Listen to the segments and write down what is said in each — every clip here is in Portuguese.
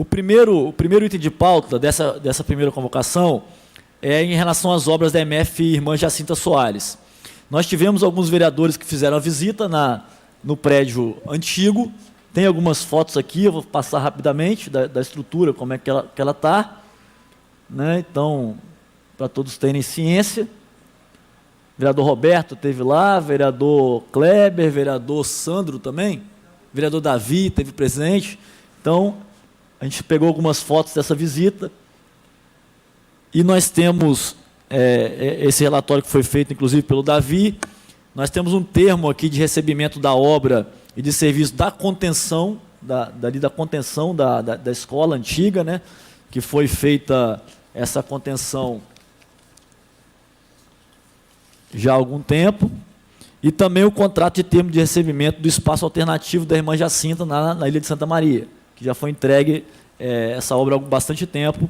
O primeiro item de pauta dessa primeira convocação é em relação às obras da MF Irmã Jacinta Soares. Nós tivemos alguns vereadores que fizeram a visita no prédio antigo. Tem algumas fotos aqui, eu vou passar rapidamente da estrutura, como é que ela está. Né? Então, para todos terem ciência. O vereador Roberto esteve lá, vereador Kleber, vereador Sandro também, vereador Davi esteve presente. Então, a gente pegou algumas fotos dessa visita e nós temos esse relatório que foi feito, inclusive, pelo Davi. Nós temos um termo aqui de recebimento da obra e de serviço da contenção, da contenção da escola antiga, né, que foi feita essa contenção já há algum tempo, e também o contrato de termo de recebimento do espaço alternativo da Irmã Jacinta na Ilha de Santa Maria, que já foi entregue essa obra há bastante tempo.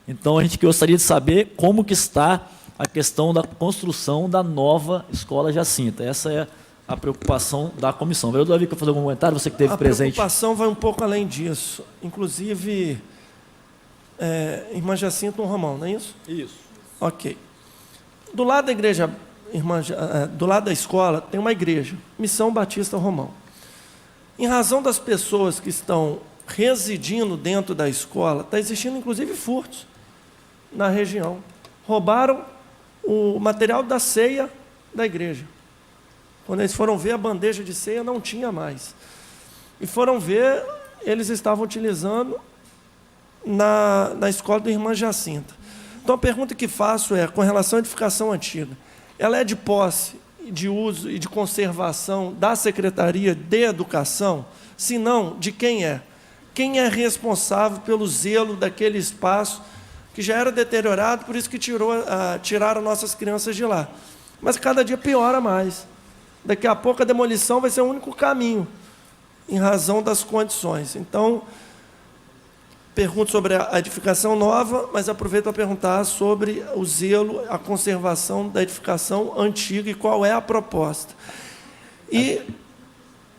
Então, a gente gostaria de saber como que está a questão da construção da nova Escola Jacinta. Essa é a preocupação da comissão. Vereador Davi, quer fazer algum comentário? Você que esteve presente. A preocupação vai um pouco além disso. Inclusive, Irmã Jacinta, Romão, não é isso? Isso. Ok. Do lado da igreja, do lado da escola, tem uma igreja, Missão Batista Romão. Em razão das pessoas que estão residindo dentro da escola, está existindo inclusive furtos na região. Roubaram o material da ceia da igreja. Quando eles foram ver, a bandeja de ceia não tinha mais. E foram ver, eles estavam utilizando na escola da Irmã Jacinta. Então, a pergunta que faço é, com relação à edificação antiga, ela é de posse, de uso e de conservação da Secretaria de Educação? Se não, de quem é? Quem é responsável pelo zelo daquele espaço que já era deteriorado, por isso que tiraram nossas crianças de lá? Mas cada dia piora mais. Daqui a pouco a demolição vai ser o único caminho, em razão das condições. Então, pergunto sobre a edificação nova, mas aproveito para perguntar sobre o zelo, a conservação da edificação antiga e qual é a proposta. E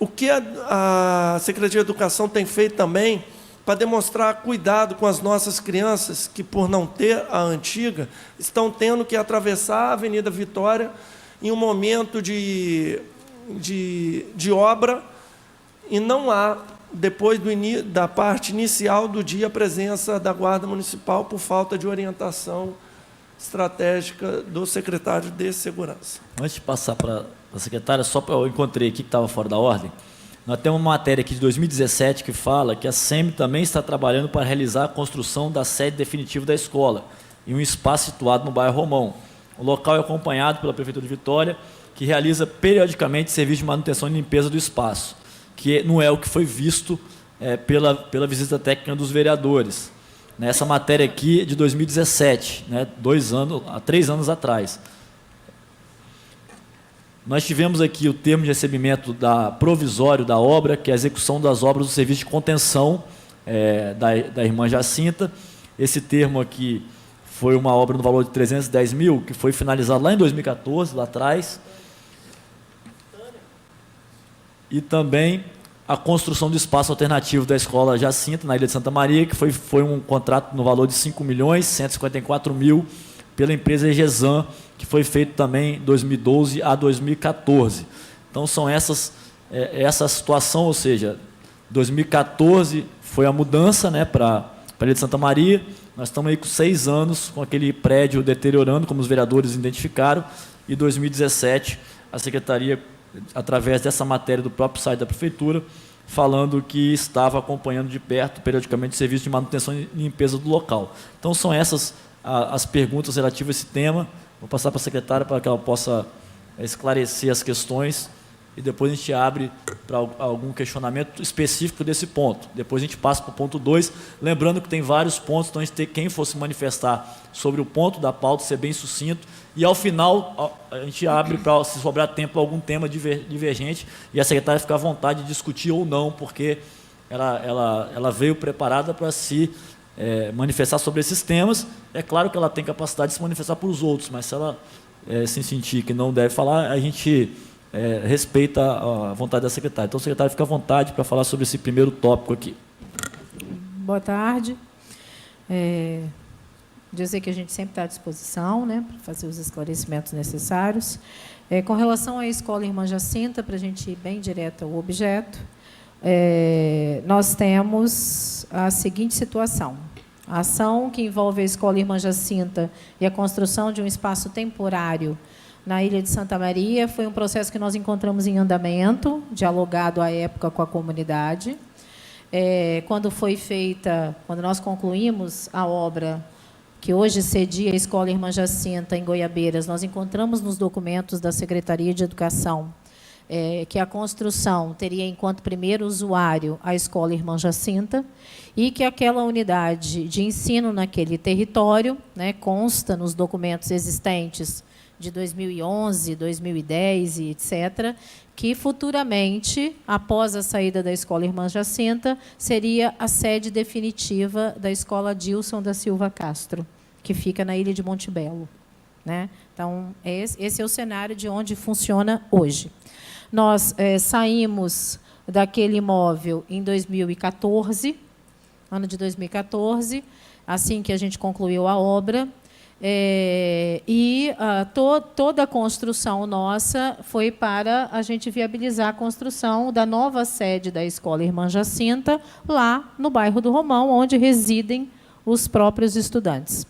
o que a Secretaria de Educação tem feito também para demonstrar cuidado com as nossas crianças que, por não ter a antiga, estão tendo que atravessar a Avenida Vitória em um momento de obra e não há, depois da parte inicial do dia, a presença da Guarda Municipal por falta de orientação estratégica do secretário de Segurança. Antes de passar para a secretária, eu encontrei aqui que estava fora da ordem, nós temos uma matéria aqui de 2017 que fala que a SEMI também está trabalhando para realizar a construção da sede definitiva da escola, em um espaço situado no bairro Romão. O local é acompanhado pela Prefeitura de Vitória, que realiza periodicamente serviço de manutenção e limpeza do espaço, que não é o que foi visto pela visita técnica dos vereadores. Nessa matéria aqui de 2017, né, 3 anos atrás. Nós tivemos aqui o termo de recebimento provisório da obra, que é a execução das obras do serviço de contenção da Irmã Jacinta. Esse termo aqui foi uma obra no valor de 310 mil, que foi finalizada lá em 2014, lá atrás. E também a construção do espaço alternativo da Escola Jacinta, na Ilha de Santa Maria, que foi um contrato no valor de 5.154.000 pela empresa Egesan, que foi feito também de 2012 a 2014. Então, são essa situação, ou seja, 2014 foi a mudança, né, para a Ilha de Santa Maria. Nós estamos aí com 6 anos com aquele prédio deteriorando, como os vereadores identificaram, e 2017 a Secretaria, através dessa matéria do próprio site da Prefeitura, falando que estava acompanhando de perto, periodicamente, o serviço de manutenção e limpeza do local. Então, são essas as perguntas relativas a esse tema. Vou passar para a secretária para que ela possa esclarecer as questões e depois a gente abre para algum questionamento específico desse ponto. Depois a gente passa para o ponto 2, lembrando que tem vários pontos, então a gente tem quem fosse manifestar sobre o ponto da pauta, ser bem sucinto, e ao final a gente abre para, se sobrar tempo, algum tema divergente, e a secretária fica à vontade de discutir ou não, porque ela veio preparada para se manifestar sobre esses temas. É claro que ela tem capacidade de se manifestar para os outros, mas se ela se sentir que não deve falar, a gente respeita a vontade da secretária. Então, a secretária fica à vontade para falar sobre esse primeiro tópico aqui. Boa tarde. Dizer que a gente sempre está à disposição, né, para fazer os esclarecimentos necessários. Com relação à escola Irmã Jacinta, para a gente ir bem direto ao objeto, nós temos a seguinte situação. A ação que envolve a escola Irmã Jacinta e a construção de um espaço temporário na Ilha de Santa Maria foi um processo que nós encontramos em andamento, dialogado à época com a comunidade. Quando nós concluímos a obra que hoje cedia a escola Irmã Jacinta em Goiabeiras, nós encontramos nos documentos da Secretaria de Educação que a construção teria enquanto primeiro usuário a escola Irmã Jacinta e que aquela unidade de ensino naquele território, né, consta nos documentos existentes de 2011, 2010 e etc., que futuramente, após a saída da escola Irmã Jacinta, seria a sede definitiva da escola Dilson da Silva Castro, que fica na ilha de Montebello, né? Então, esse é o cenário de onde funciona hoje. Nós saímos daquele imóvel em 2014, ano de 2014, assim que a gente concluiu a obra, toda a construção nossa foi para a gente viabilizar a construção da nova sede da escola Irmã Jacinta, lá no bairro do Romão, onde residem os próprios estudantes.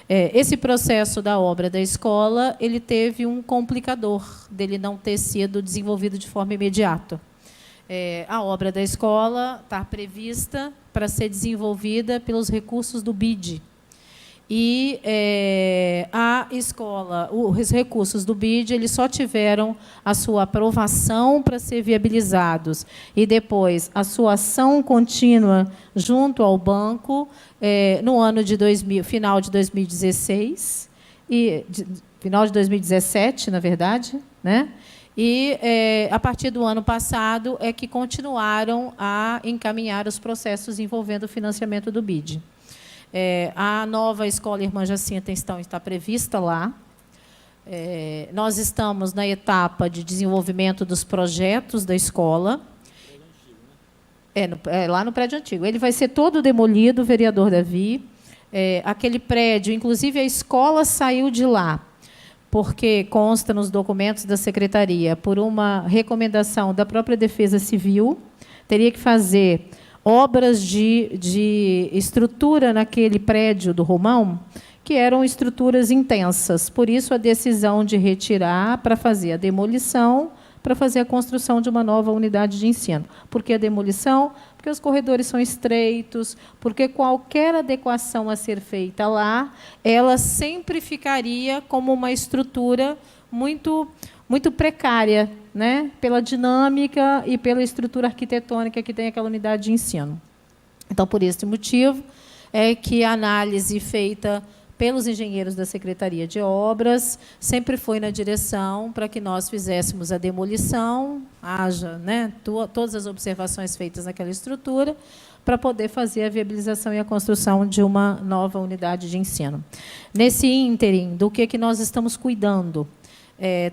Esse processo da obra da escola, ele teve um complicador dele não ter sido desenvolvido de forma imediata. A obra da escola está prevista para ser desenvolvida pelos recursos do BID. E a escola, os recursos do BID, eles só tiveram a sua aprovação para ser viabilizados e depois a sua ação contínua junto ao banco no ano de final de 2016 e final de 2017, na verdade, né? E a partir do ano passado é que continuaram a encaminhar os processos envolvendo o financiamento do BID. A nova escola Irmã Jacinta está prevista lá. Nós estamos na etapa de desenvolvimento dos projetos da escola. Lá no prédio antigo. Ele vai ser todo demolido, vereador Davi. Aquele prédio, inclusive a escola saiu de lá, porque consta nos documentos da secretaria, por uma recomendação da própria Defesa Civil, teria que fazer obras de estrutura naquele prédio do Romão, que eram estruturas intensas. Por isso, a decisão de retirar para fazer a demolição, para fazer a construção de uma nova unidade de ensino. Por que a demolição? Porque os corredores são estreitos, porque qualquer adequação a ser feita lá, ela sempre ficaria como uma estrutura muito precária, né, pela dinâmica e pela estrutura arquitetônica que tem aquela unidade de ensino. Então, por esse motivo, é que a análise feita pelos engenheiros da Secretaria de Obras sempre foi na direção para que nós fizéssemos a demolição, haja, né, todas as observações feitas naquela estrutura, para poder fazer a viabilização e a construção de uma nova unidade de ensino. Nesse ínterim, do que nós estamos cuidando?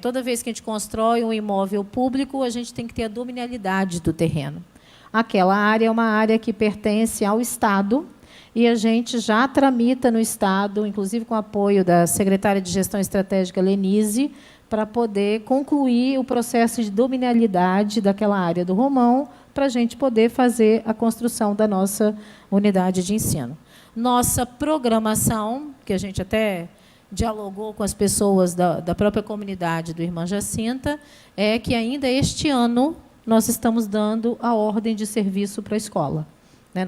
Toda vez que a gente constrói um imóvel público, a gente tem que ter a dominialidade do terreno. Aquela área é uma área que pertence ao Estado e a gente já tramita no Estado, inclusive com o apoio da secretária de Gestão Estratégica, Lenise, para poder concluir o processo de dominialidade daquela área do Romão, para a gente poder fazer a construção da nossa unidade de ensino. Nossa programação, que a gente até dialogou com as pessoas da própria comunidade do Irmã Jacinta, é que ainda este ano nós estamos dando a ordem de serviço para a escola.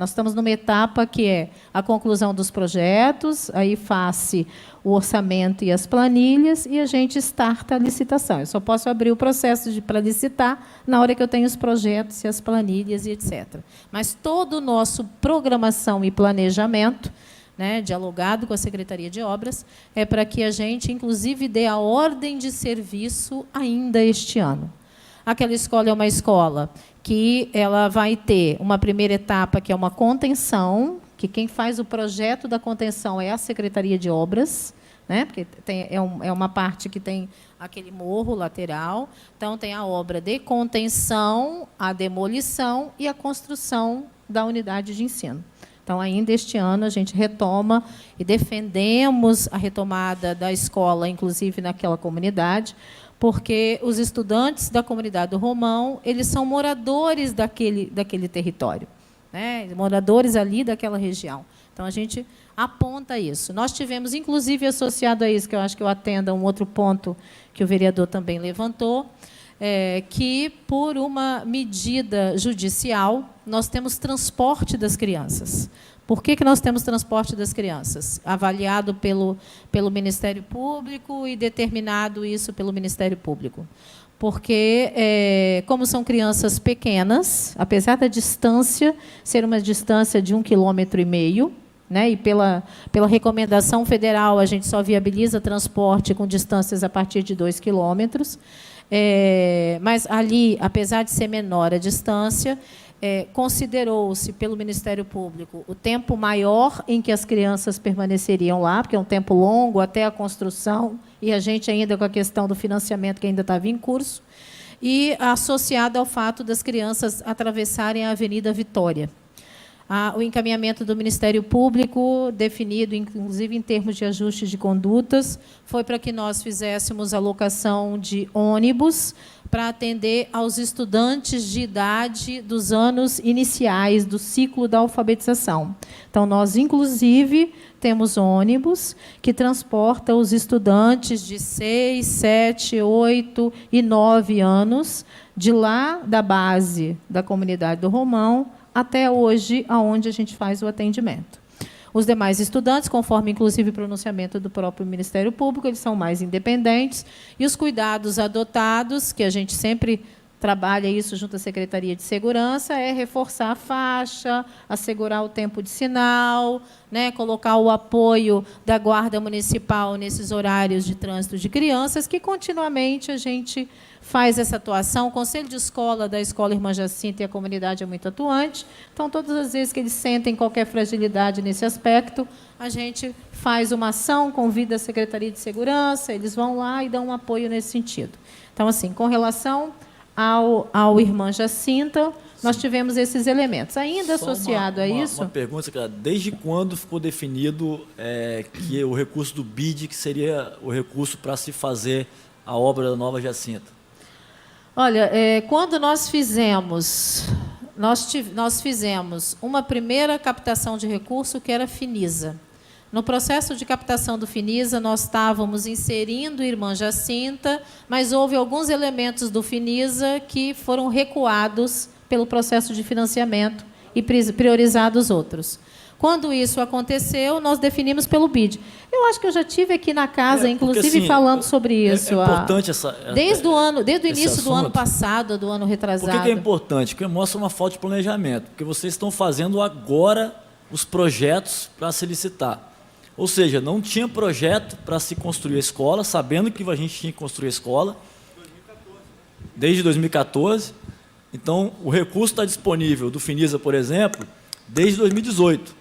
Nós estamos numa etapa que é a conclusão dos projetos, aí face o orçamento e as planilhas, e a gente starta a licitação. Eu só posso abrir o processo para licitar na hora que eu tenho os projetos e as planilhas e etc. Mas todo o nosso programação e planejamento, né, dialogado com a Secretaria de Obras, é para que a gente, inclusive, dê a ordem de serviço ainda este ano. Aquela escola é uma escola que ela vai ter uma primeira etapa, que é uma contenção, que quem faz o projeto da contenção é a Secretaria de Obras, né, porque é uma parte que tem aquele morro lateral. Então, tem a obra de contenção, a demolição e a construção da unidade de ensino. Então, ainda este ano, a gente retoma e defendemos a retomada da escola, inclusive naquela comunidade, porque os estudantes da comunidade do Romão, eles são moradores daquele território, né? Moradores ali daquela região. Então, a gente aponta isso. Nós tivemos, inclusive, associado a isso, que eu acho que eu atendo a um outro ponto que o vereador também levantou, que, por uma medida judicial, nós temos transporte das crianças. Por que nós temos transporte das crianças? Avaliado pelo Ministério Público e determinado isso pelo Ministério Público. Porque, como são crianças pequenas, apesar da distância ser uma distância de 1,5 km, né, e pela recomendação federal, a gente só viabiliza transporte com distâncias a partir de 2 quilômetros, mas ali, apesar de ser menor a distância, considerou-se pelo Ministério Público o tempo maior em que as crianças permaneceriam lá, porque é um tempo longo até a construção, e a gente ainda com a questão do financiamento que ainda estava em curso, e associado ao fato das crianças atravessarem a Avenida Vitória. O encaminhamento do Ministério Público, definido, inclusive, em termos de ajuste de condutas, foi para que nós fizéssemos a locação de ônibus para atender aos estudantes de idade dos anos iniciais do ciclo da alfabetização. Então, nós, inclusive, temos ônibus que transporta os estudantes de 6, 7, 8 e 9 anos, de lá da base da comunidade do Romão, até hoje, aonde a gente faz o atendimento. Os demais estudantes, conforme, inclusive, o pronunciamento do próprio Ministério Público, eles são mais independentes, e os cuidados adotados, que a gente sempre trabalha isso junto à Secretaria de Segurança, é reforçar a faixa, assegurar o tempo de sinal, né, colocar o apoio da Guarda Municipal nesses horários de trânsito de crianças, que continuamente a gente faz essa atuação. O Conselho de Escola da Escola Irmã Jacinta e a comunidade é muito atuante. Então, todas as vezes que eles sentem qualquer fragilidade nesse aspecto, a gente faz uma ação, convida a Secretaria de Segurança, eles vão lá e dão um apoio nesse sentido. Então, assim, com relação ao Irmã Jacinta, nós tivemos esses elementos. Ainda associado a isso... Uma pergunta, cara. Desde quando ficou definido que o recurso do BID, que seria o recurso para se fazer a obra da Nova Jacinta? Olha, quando nós fizemos uma primeira captação de recurso, que era Finisa. No processo de captação do Finisa, nós estávamos inserindo Irmã Jacinta, mas houve alguns elementos do Finisa que foram recuados pelo processo de financiamento e priorizados outros. Quando isso aconteceu, nós definimos pelo BID. Eu acho que eu já tive aqui na casa, inclusive, assim, falando sobre isso. É importante desde o início do ano passado, do ano retrasado. Por que é importante? Porque mostra uma falta de planejamento. Porque vocês estão fazendo agora os projetos para se licitar. Ou seja, não tinha projeto para se construir a escola, sabendo que a gente tinha que construir a escola. Desde 2014. Então, o recurso está disponível do Finisa, por exemplo, desde 2018.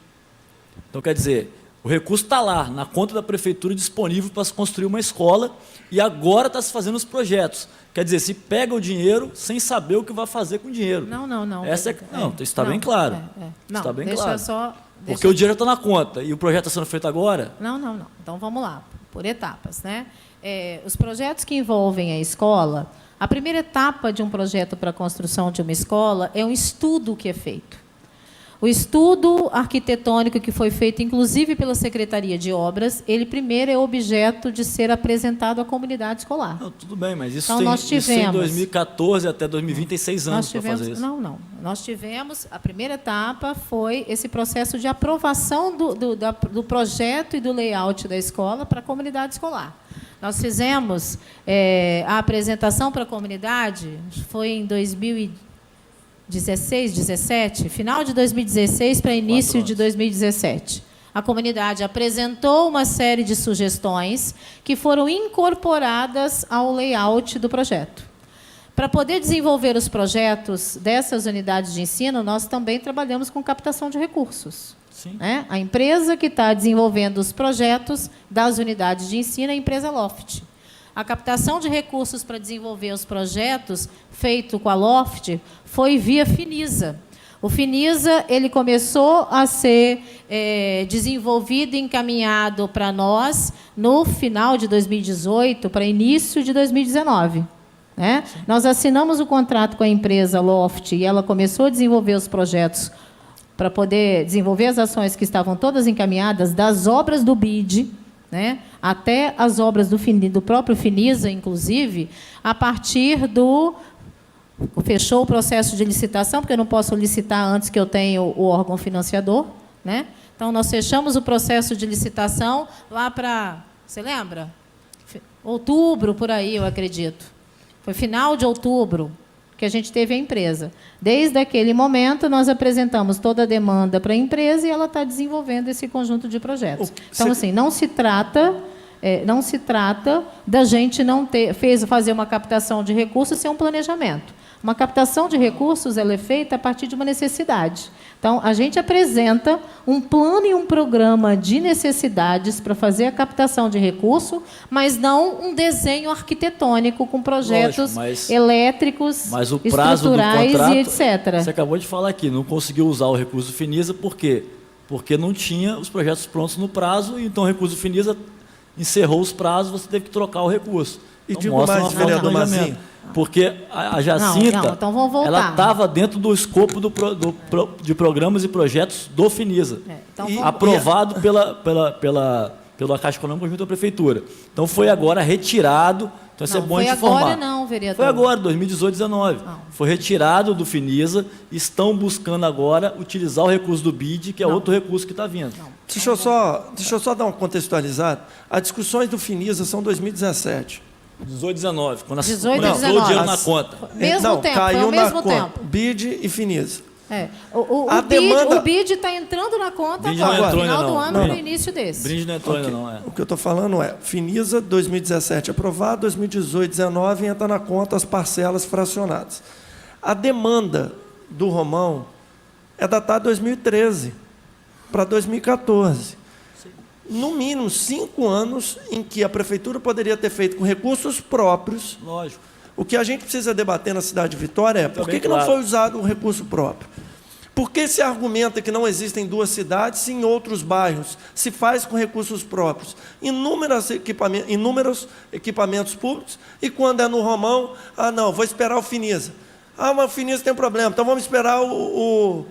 Então, quer dizer, o recurso está lá, na conta da prefeitura, disponível para se construir uma escola, e agora está se fazendo os projetos. Quer dizer, se pega o dinheiro sem saber o que vai fazer com o dinheiro. Não. Não, isso está bem claro. Não, está bem deixa claro. só... Porque o dinheiro está na conta, e o projeto está sendo feito agora? Não. Então, vamos lá, por etapas, né? Os projetos que envolvem a escola, a primeira etapa de um projeto para a construção de uma escola é um estudo que é feito. O estudo arquitetônico que foi feito, inclusive pela Secretaria de Obras, ele primeiro é objeto de ser apresentado à comunidade escolar. Não, tudo bem, mas isso, então, isso em 2014 até 2020 tem 6 anos para fazer isso. Não. Nós tivemos, a primeira etapa foi esse processo de aprovação do projeto e do layout da escola para a comunidade escolar. Nós fizemos a apresentação para a comunidade, foi em 2016, 17, final de 2016 para início de 2017. A comunidade apresentou uma série de sugestões que foram incorporadas ao layout do projeto. Para poder desenvolver os projetos dessas unidades de ensino, nós também trabalhamos com captação de recursos. Sim. Né? A empresa que está desenvolvendo os projetos das unidades de ensino é a empresa Loft. A captação de recursos para desenvolver os projetos, feito com a Loft, foi via Finisa. O Finisa, ele começou a ser desenvolvido e encaminhado para nós no final de 2018 para início de 2019. Né? Nós assinamos o contrato com a empresa Loft e ela começou a desenvolver os projetos para poder desenvolver as ações que estavam todas encaminhadas, das obras do BID, né, até as obras do próprio Finisa, inclusive, a partir do... Fechou o processo de licitação, porque eu não posso licitar antes que eu tenha o órgão financiador. Né? Então, nós fechamos o processo de licitação lá para... Você lembra? Outubro, por aí, eu acredito. Foi final de outubro que a gente teve a empresa. Desde aquele momento, nós apresentamos toda a demanda para a empresa e ela está desenvolvendo esse conjunto de projetos. Então, assim, não se trata da gente não fazer uma captação de recursos sem um planejamento. Uma captação de recursos ela é feita a partir de uma necessidade. Então, a gente apresenta um plano e um programa de necessidades para fazer a captação de recurso, mas não um desenho arquitetônico com projetos elétricos, mas o prazo estruturais do contrato, e etc. Você acabou de falar aqui, não conseguiu usar o recurso do Finisa, por quê? Porque não tinha os projetos prontos no prazo, e então o recurso do Finisa encerrou os prazos, você teve que trocar o recurso. E então, digo mais, vereador Mazinho, porque a Jacinta, então vamos voltar. Ela estava dentro do escopo de programas e projetos do Finisa, Então, aprovado pela Caixa Econômica junto à Prefeitura. Então, foi agora retirado. Então, isso é bom de informar. Foi agora não, vereador. Foi agora, 2018, 2019. Foi retirado do Finisa, estão buscando agora utilizar o recurso do BID, que é outro recurso que está vindo. Deixa eu só dar uma contextualizada. As discussões do Finisa são 2017. 18, 19, quando 18, entrou o 19. dinheiro na conta. Mesmo tempo, caiu foi ao mesmo na conta. tempo. BID e Finisa. O BID está entrando na conta BID agora, não no entrou final ainda do não. ano, Não. no início desse. Brinde não entrou ainda não, O que eu estou falando é, Finisa 2017 aprovado, 2018, 2019 entra na conta as parcelas fracionadas. A demanda do Romão é datada de 2013 para 2014. No mínimo 5 anos em que a Prefeitura poderia ter feito com recursos próprios. Lógico. O que a gente precisa debater na cidade de Vitória é por que não foi usado o recurso próprio? Por que se argumenta que não existem duas cidades se em outros bairros se faz com recursos próprios? Inúmeros equipamentos públicos, e quando é no Romão, não, vou esperar o Finisa. Mas o Finisa tem um problema, então vamos esperar o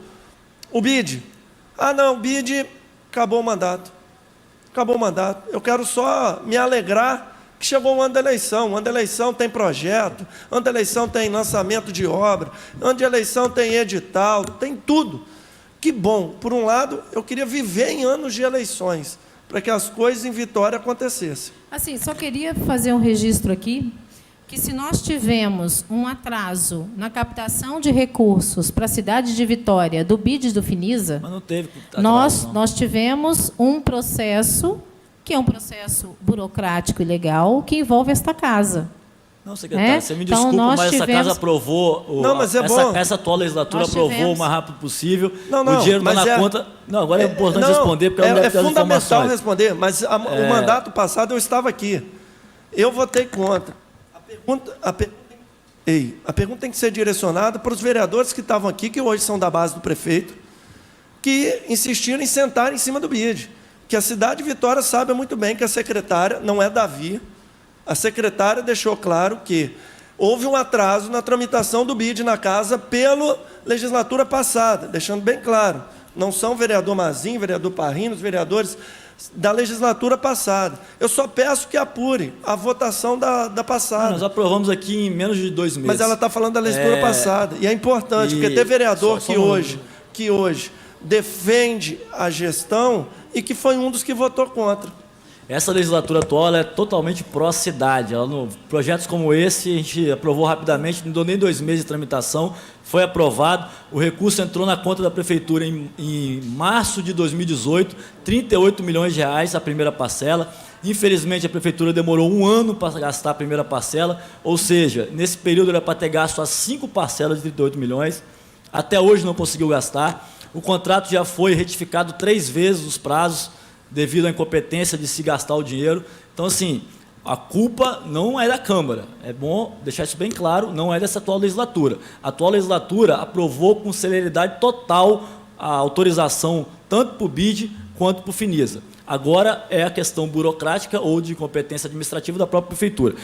BID. Não, o BID acabou o mandato. Acabou o mandato. Eu quero só me alegrar que chegou o ano da eleição. O ano da eleição tem projeto, o ano da eleição tem lançamento de obra, o ano de eleição tem edital, tem tudo. Que bom. Por um lado, eu queria viver em anos de eleições, para que as coisas em Vitória acontecessem. Assim, só queria fazer um registro aqui, que se nós tivemos um atraso na captação de recursos para a cidade de Vitória, do BID do Finisa, mas não teve atraso, nós tivemos um processo, que é um processo burocrático e legal, que envolve esta casa. Não, secretário, você me desculpa, então, mas essa casa aprovou, essa atual legislatura aprovou o mais rápido possível, o dinheiro está na conta. Não, agora é importante responder, porque é fundamental responder, mas o mandato passado eu estava aqui. Eu votei contra. A pergunta tem que ser direcionada para os vereadores que estavam aqui, que hoje são da base do prefeito, que insistiram em sentar em cima do BID. Que a cidade de Vitória sabe muito bem que a secretária não é Davi. A secretária deixou claro que houve um atraso na tramitação do BID na casa pela legislatura passada, deixando bem claro. Não são vereador Mazinho, vereador Parrino, os vereadores da legislatura passada. Eu só peço que apure a votação da passada. Nós aprovamos aqui em menos de 2 meses. Mas ela está falando da legislatura passada. E é importante, porque tem vereador que hoje defende a gestão e que foi um dos que votou contra. Essa legislatura atual ela é totalmente pró-cidade. Projetos como esse, a gente aprovou rapidamente, não deu nem 2 meses de tramitação, foi aprovado, o recurso entrou na conta da Prefeitura em março de 2018, 38 milhões de reais a primeira parcela. Infelizmente, a Prefeitura demorou 1 ano para gastar a primeira parcela, ou seja, nesse período era para ter gasto as 5 parcelas de 38 milhões, até hoje não conseguiu gastar. O contrato já foi retificado 3 vezes os prazos, devido à incompetência de se gastar o dinheiro. Então, assim, a culpa não é da Câmara. É bom deixar isso bem claro, não é dessa atual legislatura. A atual legislatura aprovou com celeridade total a autorização tanto para o BID quanto para o Finisa. Agora é a questão burocrática ou de competência administrativa da própria Prefeitura.